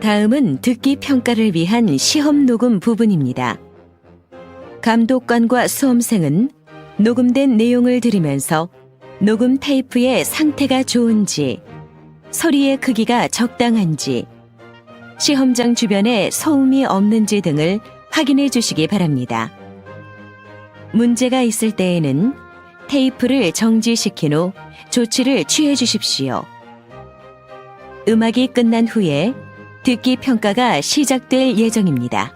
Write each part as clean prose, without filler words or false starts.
다음은 듣기 평가를 위한 시험 녹음 부분입니다. 감독관과 수험생은 녹음된 내용을 들으면서 녹음 테이프의 상태가 좋은지, 소리의 크기가 적당한지, 시험장 주변에 소음이 없는지 등을 확인해 주시기 바랍니다. 문제가 있을 때에는 테이프를 정지시킨 후 조치를 취해 주십시오. 음악이 끝난 후에 듣기 평가가 시작될 예정입니다.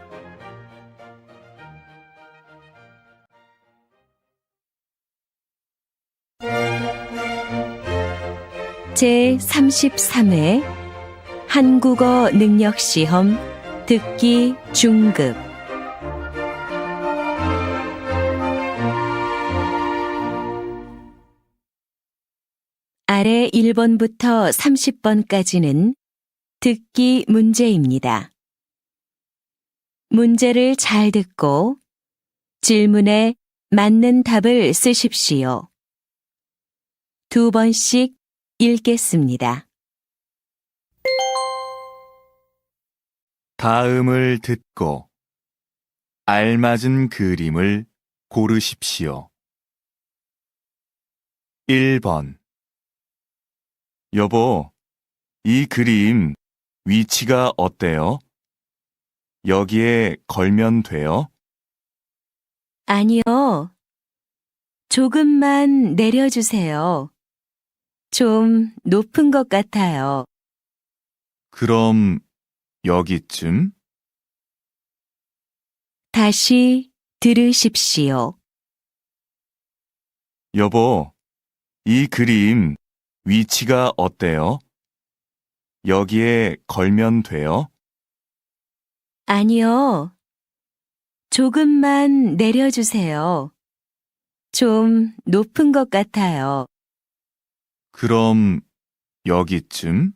제33회 한국어 능력 시험 듣기 중급 아래 1번부터 30번까지는 듣기 문제입니다. 문제를 잘 듣고 질문에 맞는 답을 쓰십시오. 2번씩 읽겠습니다. 다음을 듣고 알맞은 그림을 고르십시오. 1번 여보, 이 그림 위치가 어때요? 여기에 걸면 돼요? 아니요. 조금만 내려주세요. 좀 높은 것 같아요. 그럼 여기쯤? 다시 들으십시오. 여보, 이 그림 위치가 어때요? 여기에 걸면 돼요? 아니요. 조금만 내려주세요. 좀 높은 것 같아요. 그럼 여기쯤?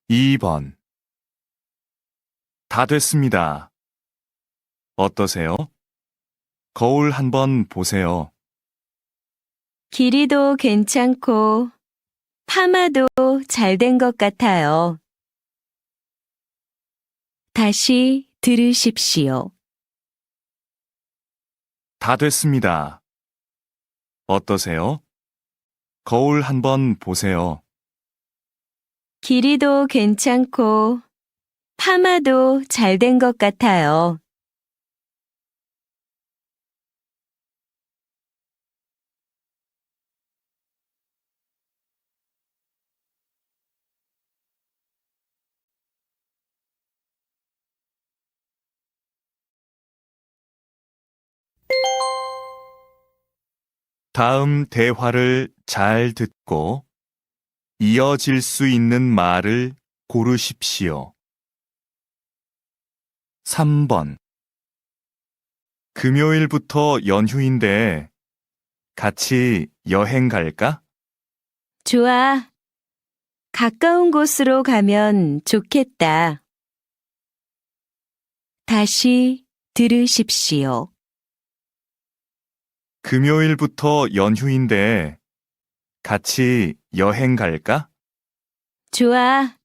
(2번) 다 됐습니다. 어떠세요? 거울 한번 보세요. 길이도 괜찮고 파마도 잘 된 것 같아요. 다시 들으십시오. 다 됐습니다. 어떠세요? 거울 한번 보세요. 길이도 괜찮고 파마도 잘 된 것 같아요. 다음 대화를 잘 듣고 이어질 수 있는 말을 고르십시오. 3번 금요일부터 연휴인데 같이 여행 갈까? 좋아. 가까운 곳으로 가면 좋겠다. 다시 들으십시오. 금요일부터 연휴인데 같이 여행 갈까? 좋아.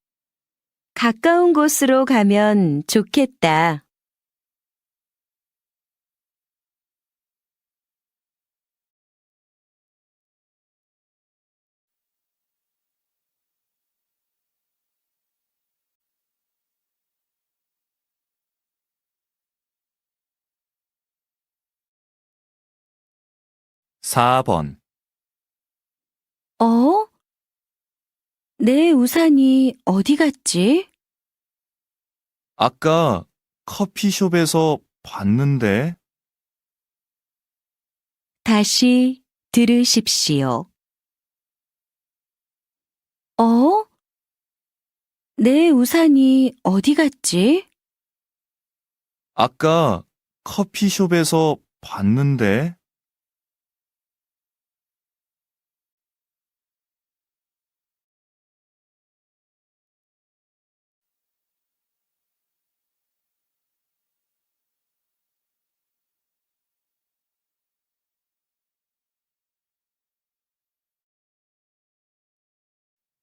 가까운 곳으로 가면 좋겠다. 4번 어? 내 우산이 어디 갔지? 아까 커피숍에서 봤는데 다시 들으십시오. 어? 내 우산이 어디 갔지? 아까 커피숍에서 봤는데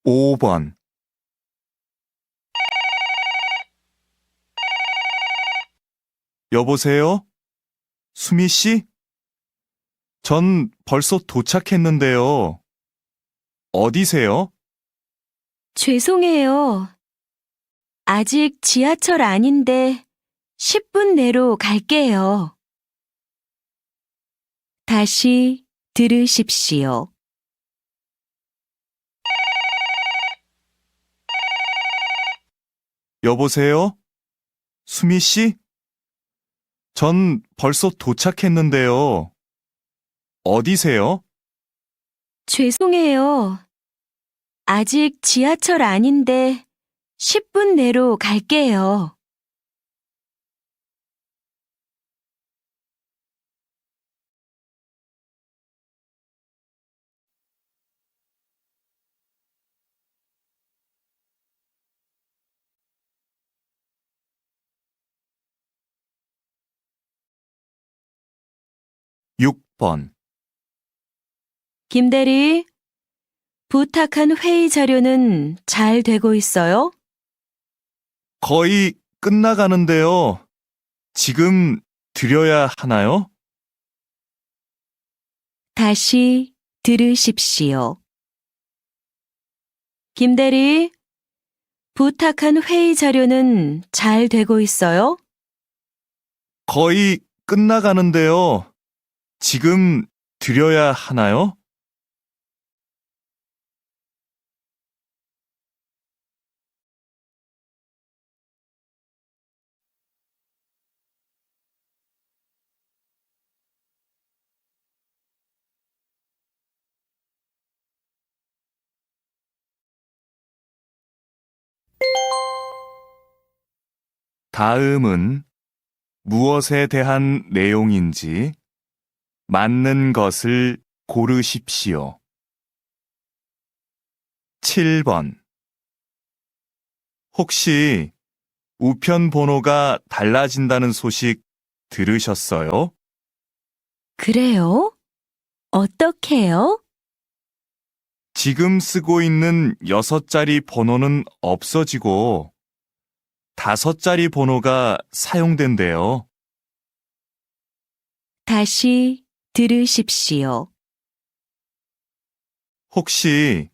5번. 여보세요? 수미 씨? 전 벌써 도착했는데요. 어디세요? 죄송해요. 아직 지하철 아닌데 10분 내로 갈게요. 다시 들으십시오. 여보세요? 수미 씨? 전 벌써 도착했는데요. 어디세요? 죄송해요. 아직 지하철 아닌데 10분 내로 갈게요. 육 번. 김대리, 부탁한 회의 자료는 잘 되고 있어요? 거의 끝나가는데요. 지금 드려야 하나요? 다시 들으십시오. 김대리, 부탁한 회의 자료는 잘 되고 있어요? 거의 끝나가는데요. 지금 드려야 하나요? 다음은 무엇에 대한 내용인지 맞는 것을 고르십시오. 7번. 혹시 우편 번호가 달라진다는 소식 들으셨어요? 그래요? 어떻게요? 지금 쓰고 있는 6자리 번호는 없어지고 5자리 번호가 사용된대요. 다시 들으십시오. 혹시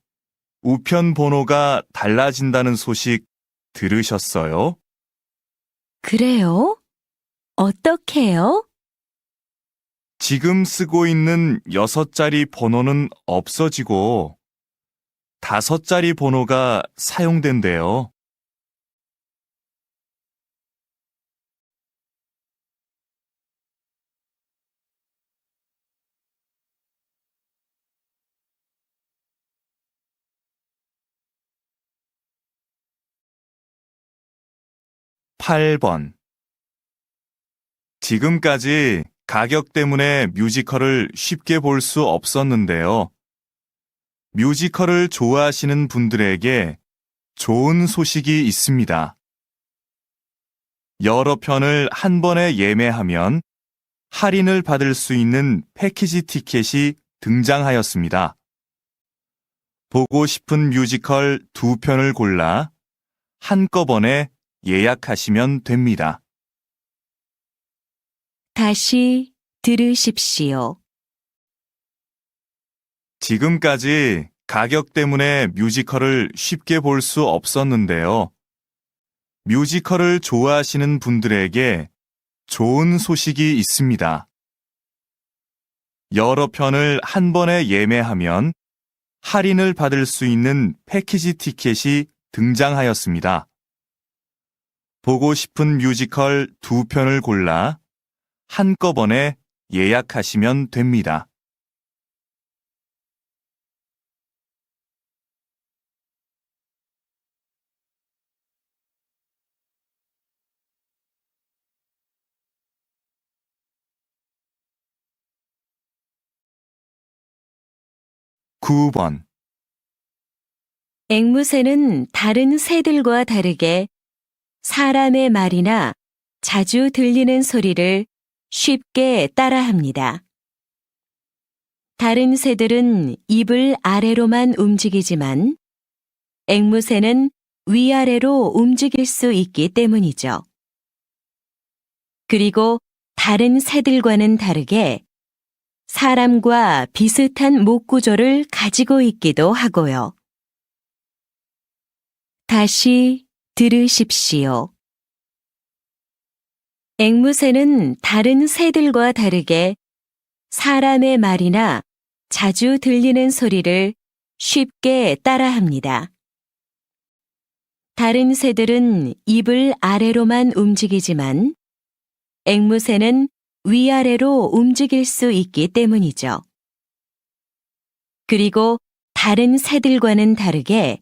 우편 번호가 달라진다는 소식 들으셨어요? 그래요? 어떻게요? 지금 쓰고 있는 6자리 번호는 없어지고 5자리 번호가 사용된대요. 팔 번. 지금까지 가격 때문에 뮤지컬을 쉽게 볼 수 없었는데요. 뮤지컬을 좋아하시는 분들에게 좋은 소식이 있습니다. 여러 편을 한 번에 예매하면 할인을 받을 수 있는 패키지 티켓이 등장하였습니다. 보고 싶은 뮤지컬 2편을 골라 한꺼번에 예약하시면 됩니다. 다시 들으십시오. 지금까지 가격 때문에 뮤지컬을 쉽게 볼 수 없었는데요. 뮤지컬을 좋아하시는 분들에게 좋은 소식이 있습니다. 여러 편을 한 번에 예매하면 할인을 받을 수 있는 패키지 티켓이 등장하였습니다. 보고 싶은 뮤지컬 2편을 골라 한꺼번에 예약하시면 됩니다. 구 번. 앵무새는 다른 새들과 다르게 사람의 말이나 자주 들리는 소리를 쉽게 따라합니다. 다른 새들은 입을 아래로만 움직이지만 앵무새는 위아래로 움직일 수 있기 때문이죠. 그리고 다른 새들과는 다르게 사람과 비슷한 목 구조를 가지고 있기도 하고요. 다시 들으십시오. 앵무새는 다른 새들과 다르게 사람의 말이나 자주 들리는 소리를 쉽게 따라합니다. 다른 새들은 입을 아래로만 움직이지만 앵무새는 위아래로 움직일 수 있기 때문이죠. 그리고 다른 새들과는 다르게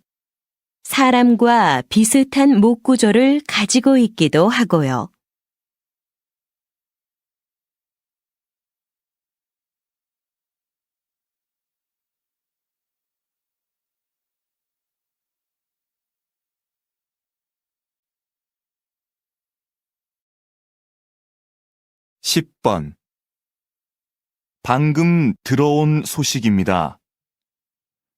사람과 비슷한 목 구조를 가지고 있기도 하고요. 십 번 방금 들어온 소식입니다.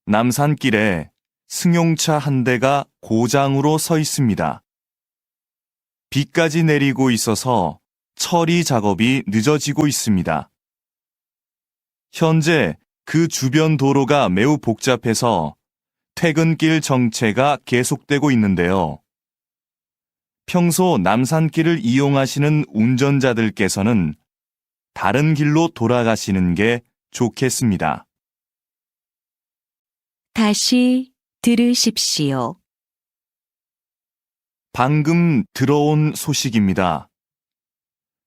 남산길에 승용차 한 대가 고장으로 서 있습니다. 비까지 내리고 있어서 처리 작업이 늦어지고 있습니다. 현재 그 주변 도로가 매우 복잡해서 퇴근길 정체가 계속되고 있는데요. 평소 남산길을 이용하시는 운전자들께서는 다른 길로 돌아가시는 게 좋겠습니다. 다시 들으십시오. 방금 들어온 소식입니다.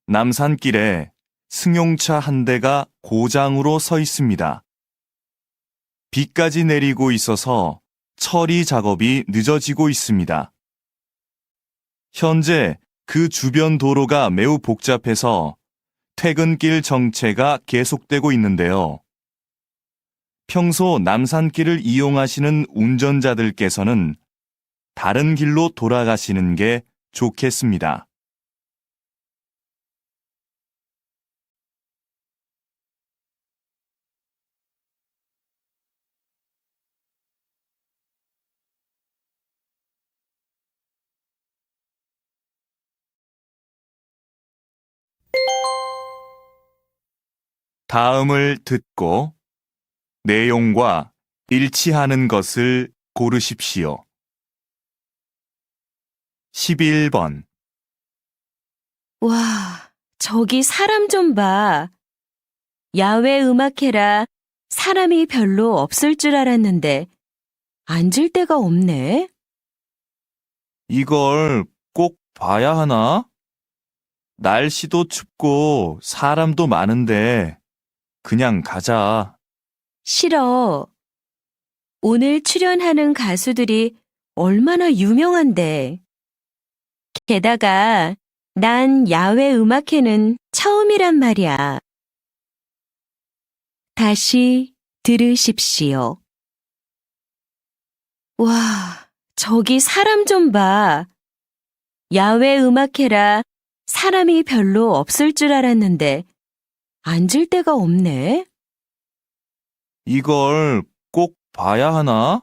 남산길에 승용차 한 대가 고장으로 서 있습니다. 비까지 내리고 있어서 처리 작업이 늦어지고 있습니다. 현재 그 주변 도로가 매우 복잡해서 퇴근길 정체가 계속되고 있는데요. 평소 남산길을 이용하시는 운전자들께서는 다른 길로 돌아가시는 게 좋겠습니다. 다음을 듣고 내용과 일치하는 것을 고르십시오. 11번 와, 저기 사람 좀 봐. 야외 음악회라 사람이 별로 없을 줄 알았는데 앉을 데가 없네. 이걸 꼭 봐야 하나? 날씨도 춥고 사람도 많은데 그냥 가자. 싫어. 오늘 출연하는 가수들이 얼마나 유명한데. 게다가 난 야외 음악회는 처음이란 말이야. 다시 들으십시오. 와, 저기 사람 좀 봐. 야외 음악회라 사람이 별로 없을 줄 알았는데 앉을 데가 없네. 이걸 꼭 봐야 하나?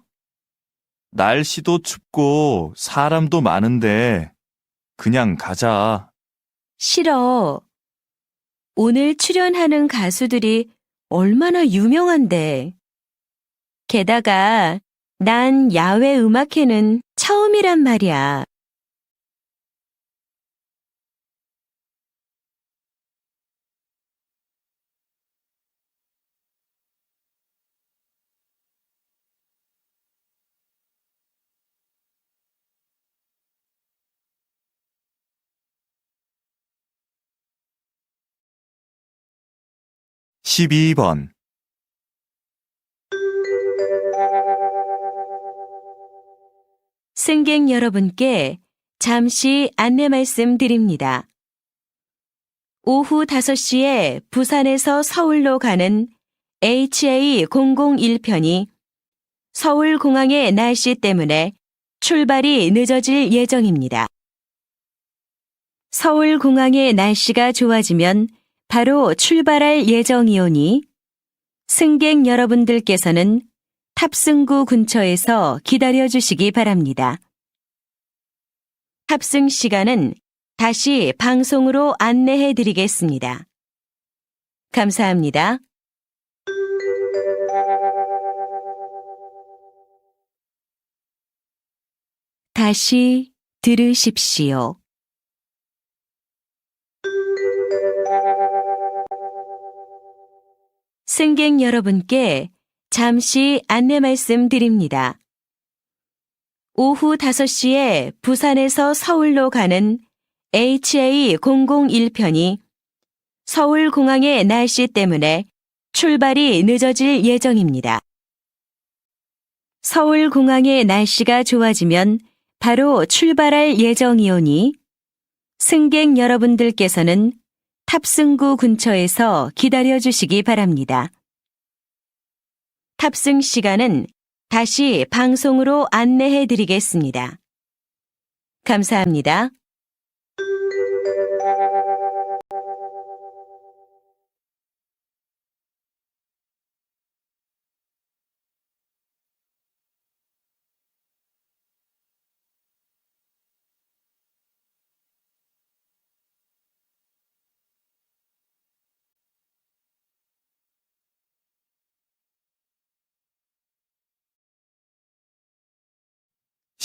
날씨도 춥고 사람도 많은데 그냥 가자. 싫어. 오늘 출연하는 가수들이 얼마나 유명한데. 게다가 난 야외 음악회는 처음이란 말이야. 십이 번 승객 여러분께 잠시 안내 말씀 드립니다. 오후 5시에 부산에서 서울로 가는 HA001편이 서울공항의 날씨 때문에 출발이 늦어질 예정입니다. 서울공항의 날씨가 좋아지면 바로 출발할 예정이오니 승객 여러분들께서는 탑승구 근처에서 기다려 주시기 바랍니다. 탑승 시간은 다시 방송으로 안내해 드리겠습니다. 감사합니다. 다시 들으십시오. 승객 여러분께 잠시 안내 말씀 드립니다. 오후 5시에 부산에서 서울로 가는 HA001편이 서울공항의 날씨 때문에 출발이 늦어질 예정입니다. 서울공항의 날씨가 좋아지면 바로 출발할 예정이오니 승객 여러분들께서는 탑승구 근처에서 기다려 주시기 바랍니다. 탑승 시간은 다시 방송으로 안내해 드리겠습니다. 감사합니다.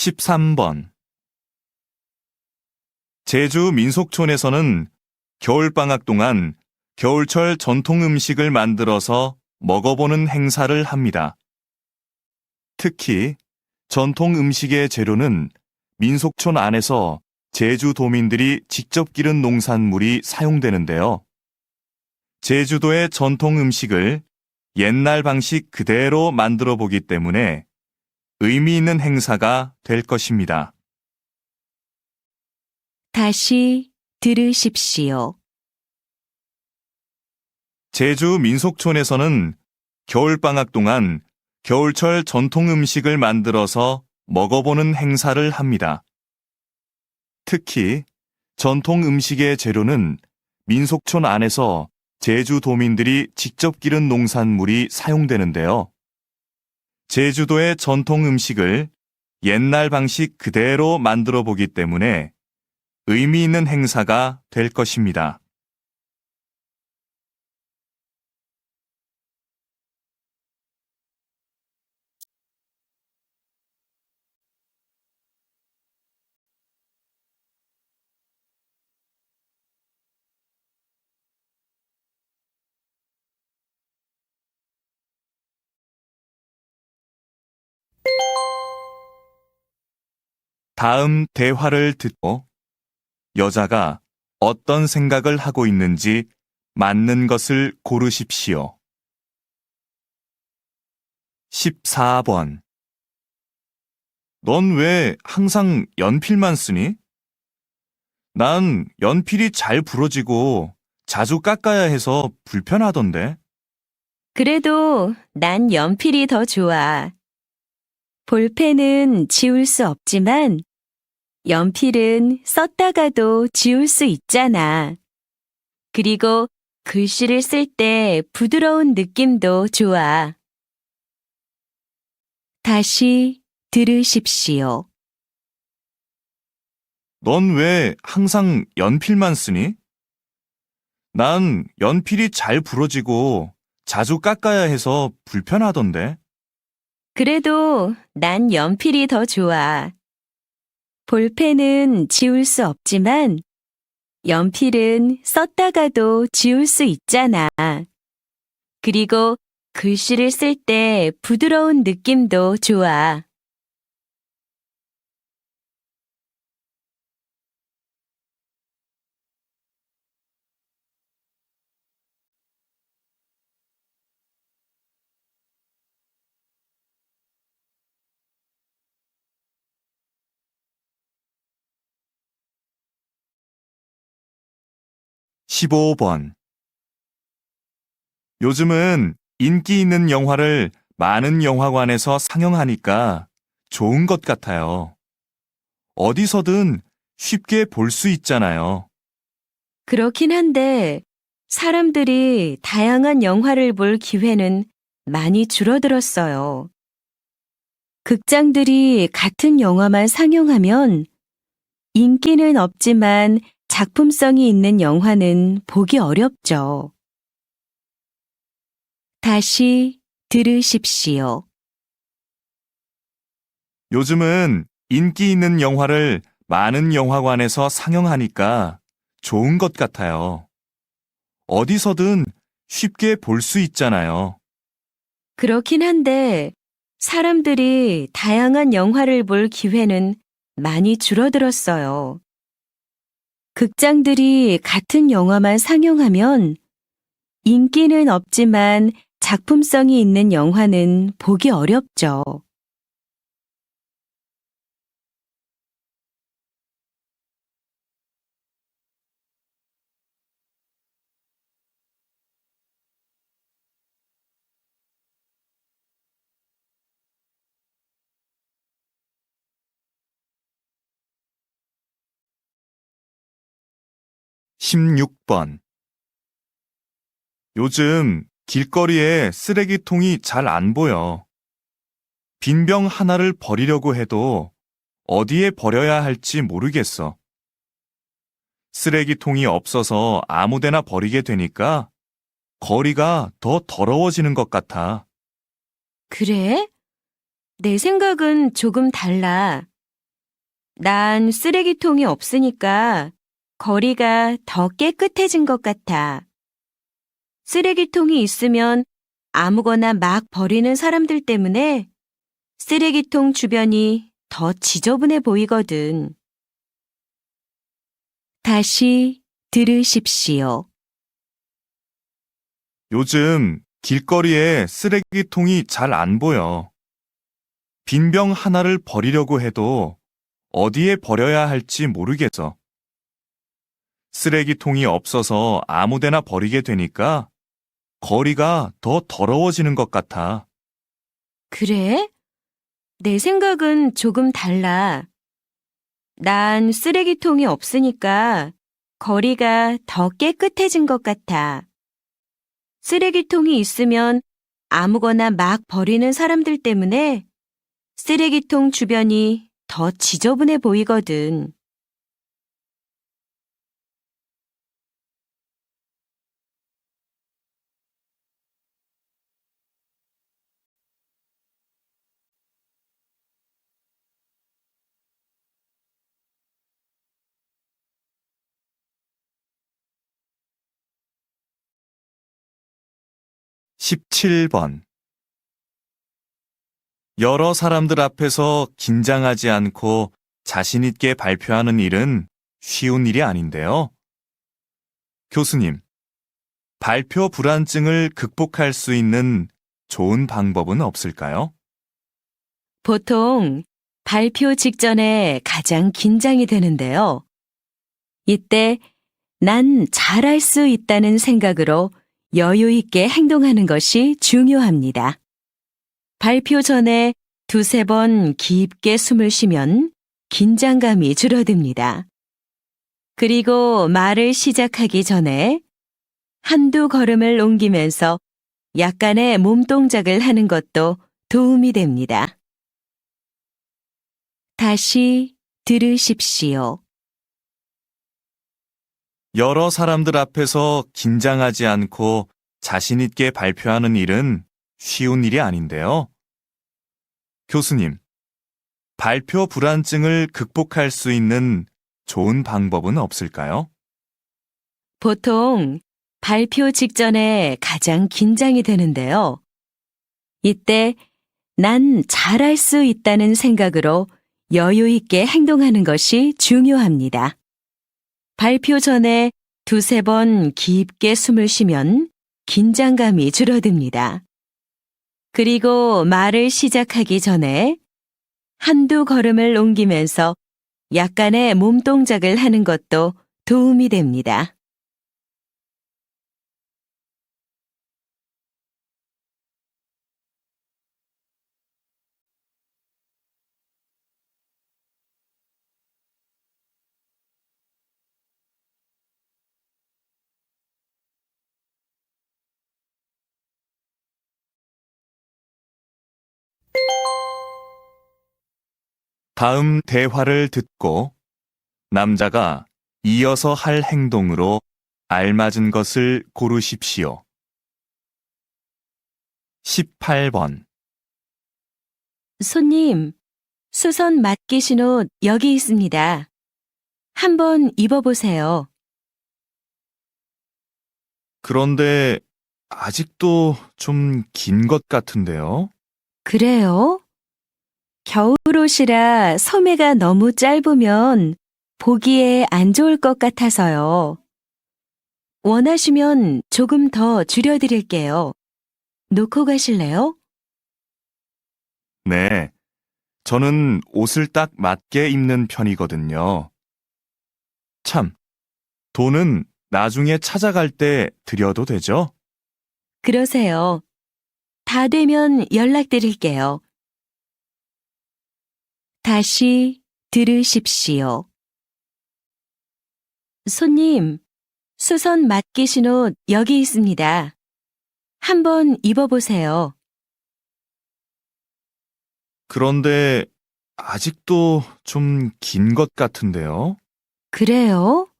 십삼 번 제주 민속촌에서는 겨울방학 동안 겨울철 전통 음식을 만들어서 먹어보는 행사를 합니다. 특히 전통 음식의 재료는 민속촌 안에서 제주도민들이 직접 기른 농산물이 사용되는데요. 제주도의 전통 음식을 옛날 방식 그대로 만들어 보기 때문에 의미 있는 행사가 될 것입니다. 다시 들으십시오. 제주 민속촌에서는 겨울방학 동안 겨울철 전통 음식을 만들어서 먹어보는 행사를 합니다. 특히 전통 음식의 재료는 민속촌 안에서 제주도민들이 직접 기른 농산물이 사용되는데요. 제주도의 전통 음식을 옛날 방식 그대로 만들어 보기 때문에 의미 있는 행사가 될 것입니다. 다음 대화를 듣고 여자가 어떤 생각을 하고 있는지 맞는 것을 고르십시오. 14번. 넌 왜 항상 연필만 쓰니? 난 연필이 잘 부러지고 자주 깎아야 해서 불편하던데. 그래도 난 연필이 더 좋아. 볼펜은 지울 수 없지만 연필은 썼다가도 지울 수 있잖아. 그리고 글씨를 쓸 때 부드러운 느낌도 좋아. 다시 들으십시오. 넌 왜 항상 연필만 쓰니? 난 연필이 잘 부러지고 자주 깎아야 해서 불편하던데. 그래도 난 연필이 더 좋아. 볼펜은 지울 수 없지만 연필은 썼다가도 지울 수 있잖아. 그리고 글씨를 쓸 때 부드러운 느낌도 좋아. 십오 번. 요즘은 인기 있는 영화를 많은 영화관에서 상영하니까 좋은 것 같아요. 어디서든 쉽게 볼 수 있잖아요. 그렇긴 한데 사람들이 다양한 영화를 볼 기회는 많이 줄어들었어요. 극장들이 같은 영화만 상영하면 인기는 없지만 작품성이 있는 영화는 보기 어렵죠. 다시 들으십시오. 요즘은 인기 있는 영화를 많은 영화관에서 상영하니까 좋은 것 같아요. 어디서든 쉽게 볼 수 있잖아요. 그렇긴 한데 사람들이 다양한 영화를 볼 기회는 많이 줄어들었어요. 극장들이 같은 영화만 상영하면 인기는 없지만 작품성이 있는 영화는 보기 어렵죠. 십육 번 요즘 길거리에 쓰레기통이 잘 안 보여. 빈병 하나를 버리려고 해도 어디에 버려야 할지 모르겠어. 쓰레기통이 없어서 아무데나 버리게 되니까 거리가 더 더러워지는 것 같아. 그래? 내 생각은 조금 달라. 난 쓰레기통이 없으니까 거리가 더 깨끗해진 것 같아. 쓰레기통이 있으면 아무거나 막 버리는 사람들 때문에 쓰레기통 주변이 더 지저분해 보이거든. 다시 들으십시오. 요즘 길거리에 쓰레기통이 잘 안 보여. 빈병 하나를 버리려고 해도 어디에 버려야 할지 모르겠어. 쓰레기통이 없어서 아무데나 버리게 되니까 거리가 더 더러워지는 것 같아. 그래? 내 생각은 조금 달라. 난 쓰레기통이 없으니까 거리가 더 깨끗해진 것 같아. 쓰레기통이 있으면 아무거나 막 버리는 사람들 때문에 쓰레기통 주변이 더 지저분해 보이거든. 십칠 번 여러 사람들 앞에서 긴장하지 않고 자신 있게 발표하는 일은 쉬운 일이 아닌데요. 교수님, 발표 불안증을 극복할 수 있는 좋은 방법은 없을까요? 보통 발표 직전에 가장 긴장이 되는데요. 이때 난 잘할 수 있다는 생각으로 여유 있게 행동하는 것이 중요합니다. 발표 전에 두세 번 깊게 숨을 쉬면 긴장감이 줄어듭니다. 그리고 말을 시작하기 전에 한두 걸음을 옮기면서 약간의 몸 동작을 하는 것도 도움이 됩니다. 다시 들으십시오. 여러 사람들 앞에서 긴장하지 않고 자신 있게 발표하는 일은 쉬운 일이 아닌데요. 교수님, 발표 불안증을 극복할 수 있는 좋은 방법은 없을까요? 보통 발표 직전에 가장 긴장이 되는데요. 이때 난 잘할 수 있다는 생각으로 여유 있게 행동하는 것이 중요합니다. 발표 전에 두세 번 깊게 숨을 쉬면 긴장감이 줄어듭니다. 그리고 말을 시작하기 전에 한두 걸음을 옮기면서 약간의 몸 동작을 하는 것도 도움이 됩니다. 다음 대화를 듣고 남자가 이어서 할 행동으로 알맞은 것을 고르십시오. 18번. 손님, 수선 맡기신 옷 여기 있습니다. 한번 입어보세요. 그런데 아직도 좀 긴 것 같은데요? 그래요? 겨울옷이라 소매가 너무 짧으면 보기에 안 좋을 것 같아서요. 원하시면 조금 더 줄여드릴게요. 놓고 가실래요? 네. 저는 옷을 딱 맞게 입는 편이거든요. 참, 돈은 나중에 찾아갈 때 드려도 되죠? 그러세요. 다 되면 연락드릴게요. 다시 들으십시오. 손님, 수선 맡기신 옷 여기 있습니다. 한번 입어보세요. 그런데 아직도 좀 긴 것 같은데요? 그래요?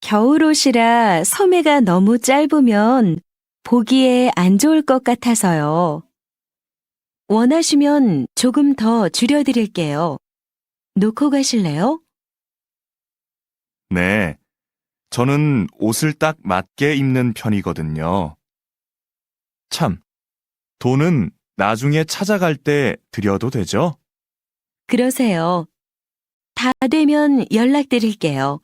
겨울옷이라 소매가 너무 짧으면 보기에 안 좋을 것 같아서요. 원하시면 조금 더 줄여드릴게요. 놓고 가실래요? 네. 저는 옷을 딱 맞게 입는 편이거든요. 참, 돈은 나중에 찾아갈 때 드려도 되죠? 그러세요. 다 되면 연락드릴게요.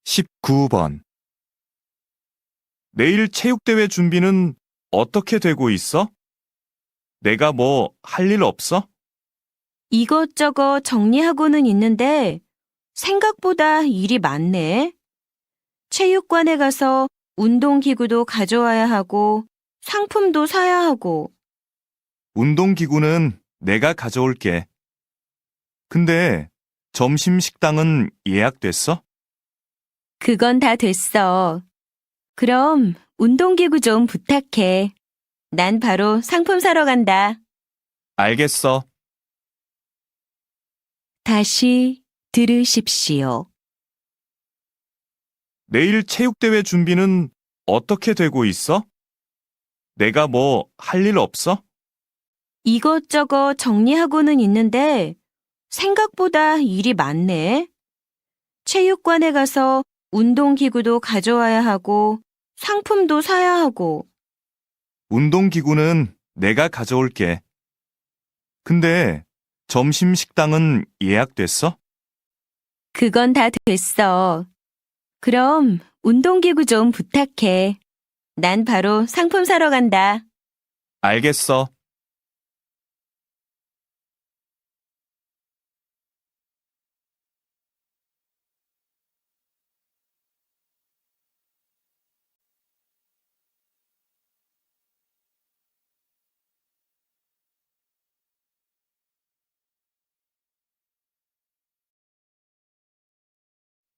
십구 번. 내일 체육대회 준비는 어떻게 되고 있어? 내가 뭐 할 일 없어? 이것저것 정리하고는 있는데 생각보다 일이 많네. 체육관에 가서 운동기구도 가져와야 하고 상품도 사야 하고. 운동기구는 내가 가져올게. 근데 점심 식당은 예약됐어? 그건 다 됐어. 그럼 운동기구 좀 부탁해. 난 바로 상품 사러 간다. 알겠어. 다시 들으십시오. 내일 체육대회 준비는 어떻게 되고 있어? 내가 뭐 할 일 없어? 이것저것 정리하고는 있는데 생각보다 일이 많네. 체육관에 가서 운동기구도 가져와야 하고 상품도 사야 하고. 운동기구는 내가 가져올게. 근데 점심 식당은 예약됐어? 그건 다 됐어. 그럼 운동기구 좀 부탁해. 난 바로 상품 사러 간다. 알겠어.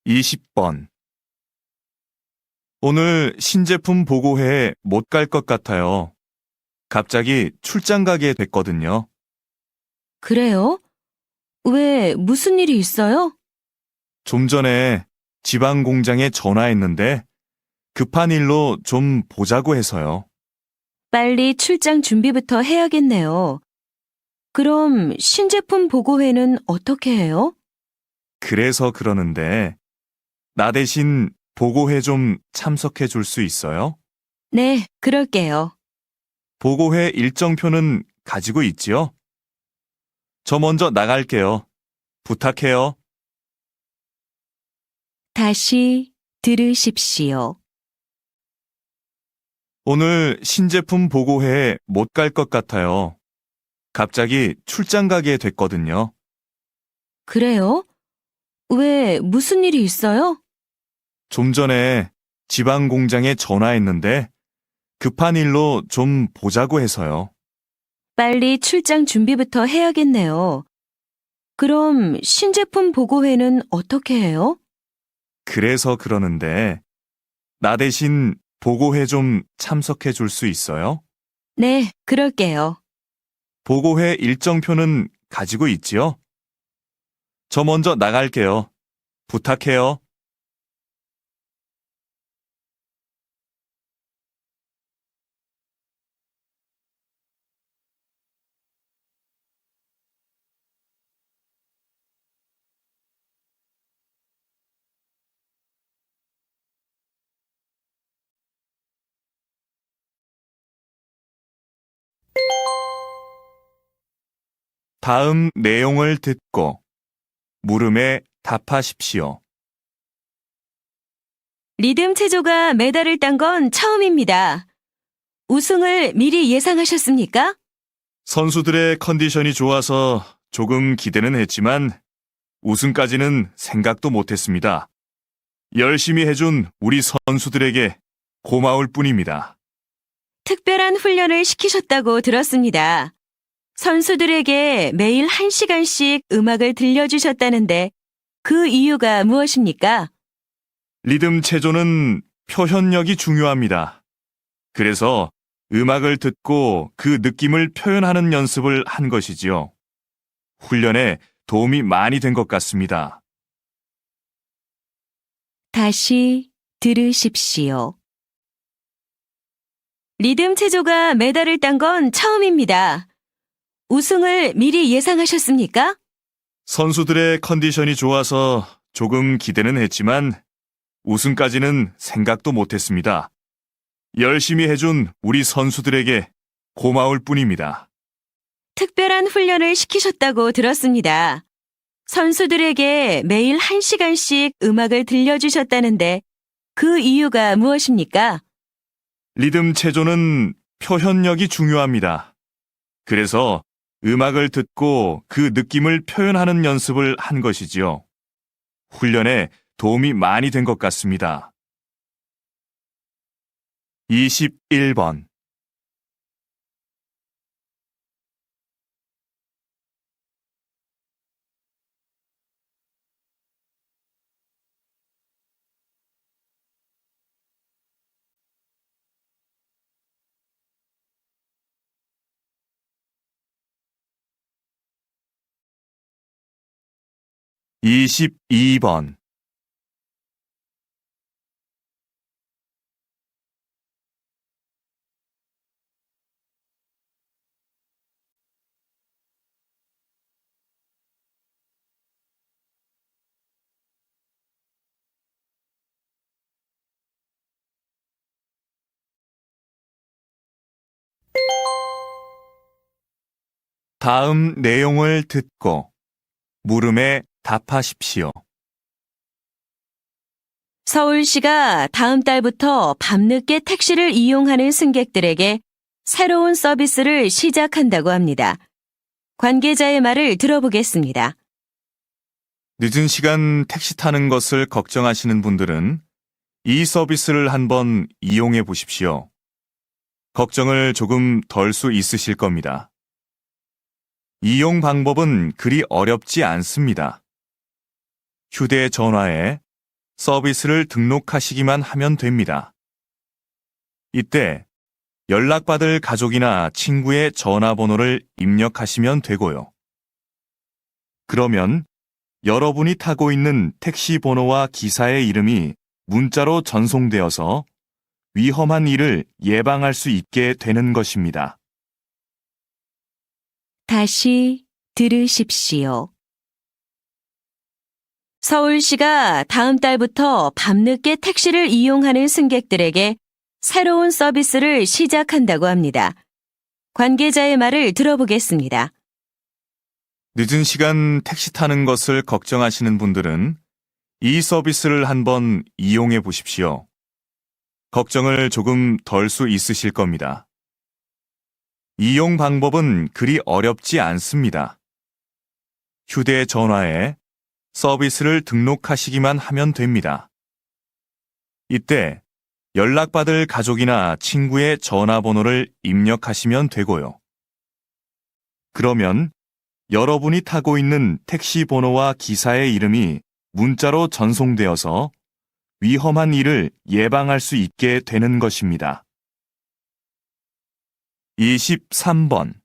이십 번. 오늘 신제품 보고회에 못 갈 것 같아요. 갑자기 출장 가게 됐거든요. 그래요? 왜 무슨 일이 있어요? 좀 전에 지방 공장에 전화했는데 급한 일로 좀 보자고 해서요. 빨리 출장 준비부터 해야겠네요. 그럼 신제품 보고회는 어떻게 해요? 그래서 그러는데 나 대신 보고회 좀 참석해 줄 수 있어요? 네, 그럴게요. 보고회 일정표는 가지고 있지요? 저 먼저 나갈게요. 부탁해요. 다시 들으십시오. 오늘 신제품 보고회에 못 갈 것 같아요. 갑자기 출장 가게 됐거든요. 그래요? 왜 무슨 일이 있어요? 좀 전에 지방 공장에 전화했는데 급한 일로 좀 보자고 해서요. 빨리 출장 준비부터 해야겠네요. 그럼 신제품 보고회는 어떻게 해요? 그래서 그러는데, 나 대신 보고회 좀 참석해 줄 수 있어요? 네, 그럴게요. 보고회 일정표는 가지고 있지요? 저 먼저 나갈게요. 부탁해요. 다음 내용을 듣고 물음에 답하십시오. 리듬 체조가 메달을 딴 건 처음입니다. 우승을 미리 예상하셨습니까? 선수들의 컨디션이 좋아서 조금 기대는 했지만 우승까지는 생각도 못했습니다. 열심히 해준 우리 선수들에게 고마울 뿐입니다. 특별한 훈련을 시키셨다고 들었습니다. 선수들에게 매일 1시간씩 음악을 들려주셨다는데 그 이유가 무엇입니까? 리듬 체조는 표현력이 중요합니다. 그래서 음악을 듣고 그 느낌을 표현하는 연습을 한 것이지요. 훈련에 도움이 많이 된 것 같습니다. 다시 들으십시오. 리듬 체조가 메달을 딴 건 처음입니다. 우승을 미리 예상하셨습니까? 선수들의 컨디션이 좋아서 조금 기대는 했지만 우승까지는 생각도 못했습니다. 열심히 해준 우리 선수들에게 고마울 뿐입니다. 특별한 훈련을 시키셨다고 들었습니다. 선수들에게 매일 1시간씩 음악을 들려주셨다는데 그 이유가 무엇입니까? 리듬 체조는 표현력이 중요합니다. 그래서 음악을 듣고 그 느낌을 표현하는 연습을 한 것이지요. 훈련에 도움이 많이 된 것 같습니다. 21번22번 다음 내용을 듣고 물음에 답하십시오. 서울시가 다음 달부터 밤늦게 택시를 이용하는 승객들에게 새로운 서비스를 시작한다고 합니다. 관계자의 말을 들어보겠습니다. 늦은 시간 택시 타는 것을 걱정하시는 분들은 이 서비스를 한번 이용해 보십시오. 걱정을 조금 덜 수 있으실 겁니다. 이용 방법은 그리 어렵지 않습니다. 휴대전화에 서비스를 등록하시기만 하면 됩니다. 이때 연락받을 가족이나 친구의 전화번호를 입력하시면 되고요. 그러면 여러분이 타고 있는 택시 번호와 기사의 이름이 문자로 전송되어서 위험한 일을 예방할 수 있게 되는 것입니다. 다시 들으십시오. 서울시가 다음 달부터 밤늦게 택시를 이용하는 승객들에게 새로운 서비스를 시작한다고 합니다. 관계자의 말을 들어보겠습니다. 늦은 시간 택시 타는 것을 걱정하시는 분들은 이 서비스를 한번 이용해 보십시오. 걱정을 조금 덜 수 있으실 겁니다. 이용 방법은 그리 어렵지 않습니다. 휴대전화에 서비스를 등록하시기만 하면 됩니다. 이때 연락받을 가족이나 친구의 전화번호를 입력하시면 되고요. 그러면 여러분이 타고 있는 택시 번호와 기사의 이름이 문자로 전송되어서 위험한 일을 예방할 수 있게 되는 것입니다. 23번.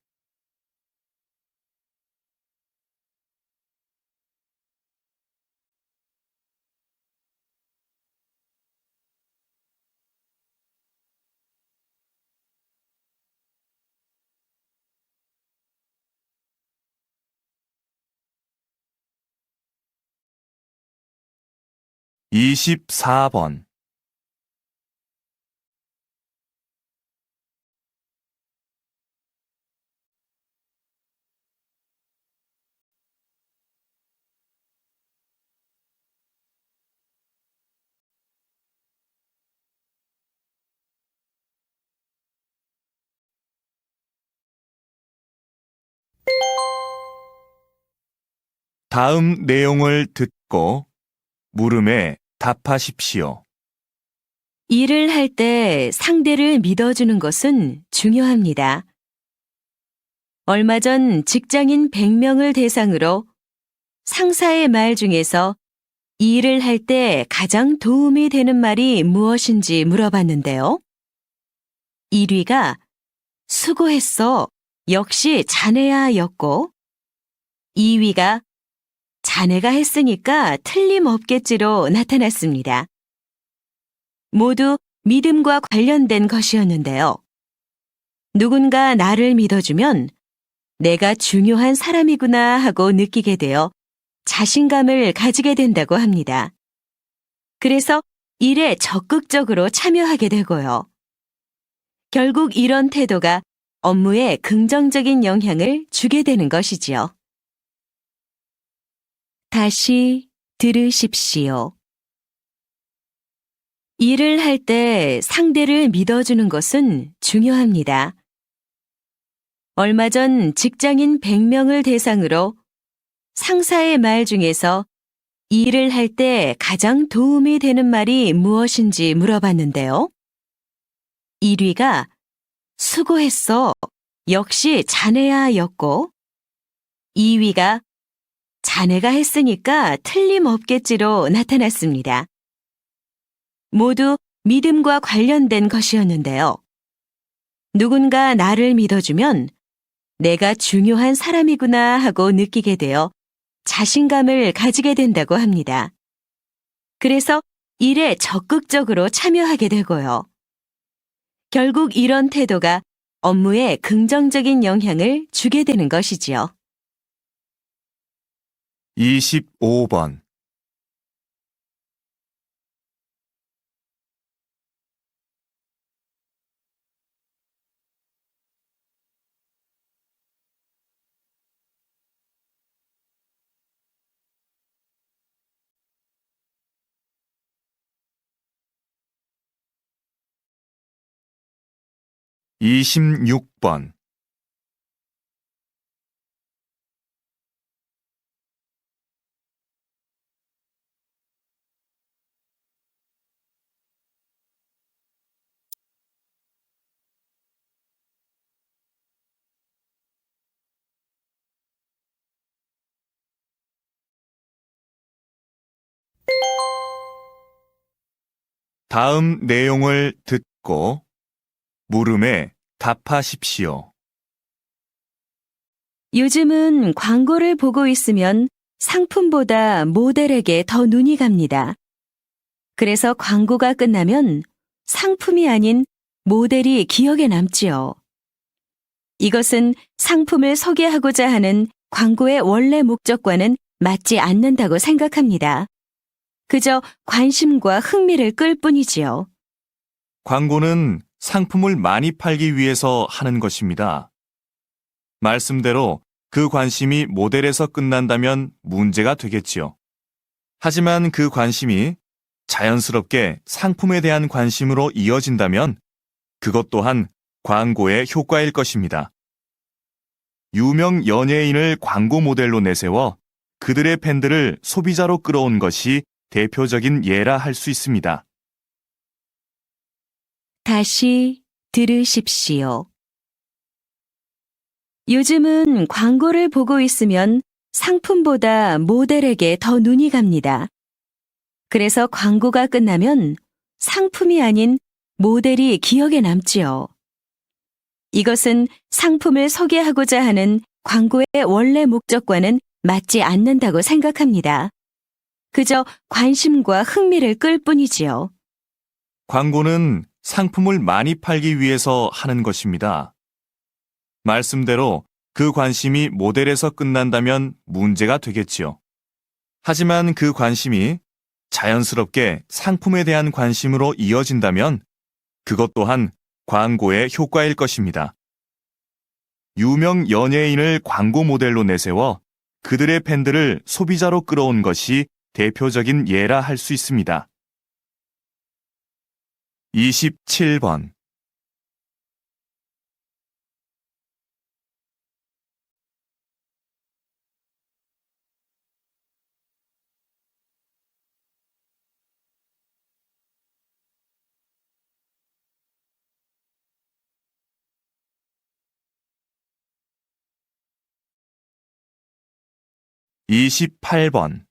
이십사 번. 다음 내용을 듣고 물음에 답하십시오. 일을 할 때 상대를 믿어주는 것은 중요합니다. 얼마 전 직장인 100명을 대상으로 상사의 말 중에서 일을 할 때 가장 도움이 되는 말이 무엇인지 물어봤는데요. 1위가 수고했어. 역시 자네야 였고, 2위가 자네가 했으니까 틀림없겠지로 나타났습니다. 모두 믿음과 관련된 것이었는데요. 누군가 나를 믿어주면 내가 중요한 사람이구나 하고 느끼게 되어 자신감을 가지게 된다고 합니다. 그래서 일에 적극적으로 참여하게 되고요. 결국 이런 태도가 업무에 긍정적인 영향을 주게 되는 것이지요. 다시 들으십시오. 일을 할 때 상대를 믿어주는 것은 중요합니다. 얼마 전 직장인 100명을 대상으로 상사의 말 중에서 일을 할 때 가장 도움이 되는 말이 무엇인지 물어봤는데요. 1위가 수고했어. 역시 자네야 였고, 2위가 자네가 했으니까 틀림없겠지로 나타났습니다. 모두 믿음과 관련된 것이었는데요. 누군가 나를 믿어주면 내가 중요한 사람이구나 하고 느끼게 되어 자신감을 가지게 된다고 합니다. 그래서 일에 적극적으로 참여하게 되고요. 결국 이런 태도가 업무에 긍정적인 영향을 주게 되는 것이지요. 25번. 이십육 번. 다음 내용을 듣고 물음에 답하십시오. 요즘은 광고를 보고 있으면 상품보다 모델에게 더 눈이 갑니다. 그래서 광고가 끝나면 상품이 아닌 모델이 기억에 남지요. 이것은 상품을 소개하고자 하는 광고의 원래 목적과는 맞지 않는다고 생각합니다. 그저 관심과 흥미를 끌 뿐이지요. 광고는 상품을 많이 팔기 위해서 하는 것입니다. 말씀대로 그 관심이 모델에서 끝난다면 문제가 되겠지요. 하지만 그 관심이 자연스럽게 상품에 대한 관심으로 이어진다면 그것 또한 광고의 효과일 것입니다. 유명 연예인을 광고 모델로 내세워 그들의 팬들을 소비자로 끌어온 것이 대표적인 예라 할 수 있습니다. 다시 들으십시오. 요즘은 광고를 보고 있으면 상품보다 모델에게 더 눈이 갑니다. 그래서 광고가 끝나면 상품이 아닌 모델이 기억에 남지요. 이것은 상품을 소개하고자 하는 광고의 원래 목적과는 맞지 않는다고 생각합니다. 그저 관심과 흥미를 끌 뿐이지요. 광고는 상품을 많이 팔기 위해서 하는 것입니다. 말씀대로 그 관심이 모델에서 끝난다면 문제가 되겠지요. 하지만 그 관심이 자연스럽게 상품에 대한 관심으로 이어진다면 그것 또한 광고의 효과일 것입니다. 유명 연예인을 광고 모델로 내세워 그들의 팬들을 소비자로 끌어온 것이 대표적인 예라 할 수 있습니다. 27번. (28번)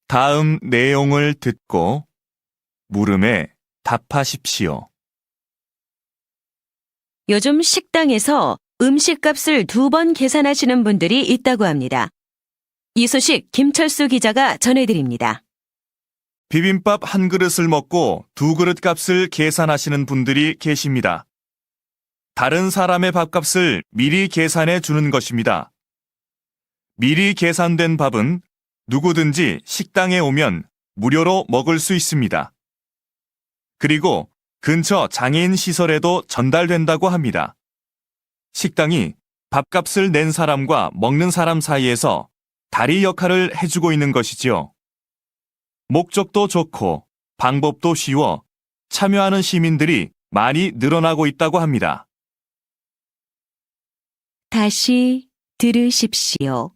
다음 내용을 듣고 물음에 답하십시오. 요즘 식당에서 음식값을 2번 계산하시는 분들이 있다고 합니다. 이 소식 김철수 기자가 전해드립니다. 비빔밥 한 그릇을 먹고 2그릇 값을 계산하시는 분들이 계십니다. 다른 사람의 밥값을 미리 계산해 주는 것입니다. 미리 계산된 밥은 누구든지 식당에 오면 무료로 먹을 수 있습니다. 그리고 근처 장애인 시설에도 전달된다고 합니다. 식당이 밥값을 낸 사람과 먹는 사람 사이에서 다리 역할을 해주고 있는 것이지요. 목적도 좋고 방법도 쉬워 참여하는 시민들이 많이 늘어나고 있다고 합니다. 다시 들으십시오.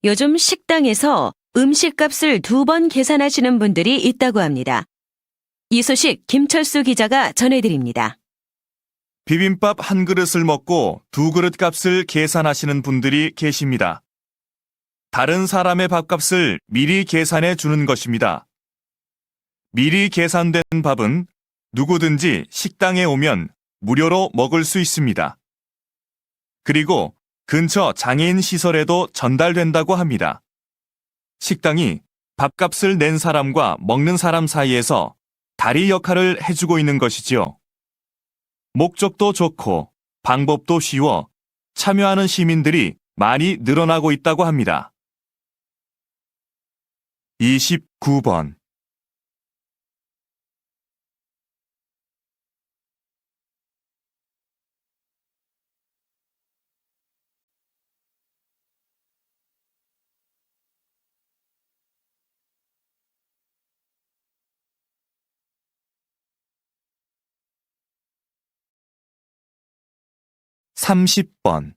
요즘 식당에서 음식값을 2번 계산하시는 분들이 있다고 합니다. 이 소식 김철수 기자가 전해드립니다. 비빔밥 한 그릇을 먹고 2그릇 값을 계산하시는 분들이 계십니다. 다른 사람의 밥값을 미리 계산해 주는 것입니다. 미리 계산된 밥은 누구든지 식당에 오면 무료로 먹을 수 있습니다. 그리고 근처 장애인 시설에도 전달된다고 합니다. 식당이 밥값을 낸 사람과 먹는 사람 사이에서 다리 역할을 해주고 있는 것이지요. 목적도 좋고 방법도 쉬워 참여하는 시민들이 많이 늘어나고 있다고 합니다. 29번. (30번)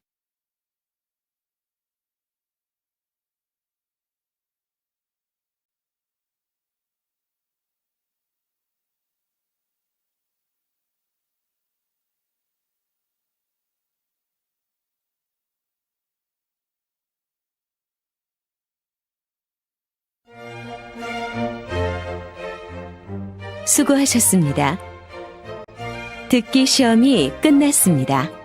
수고하셨습니다. 듣기 시험이 끝났습니다.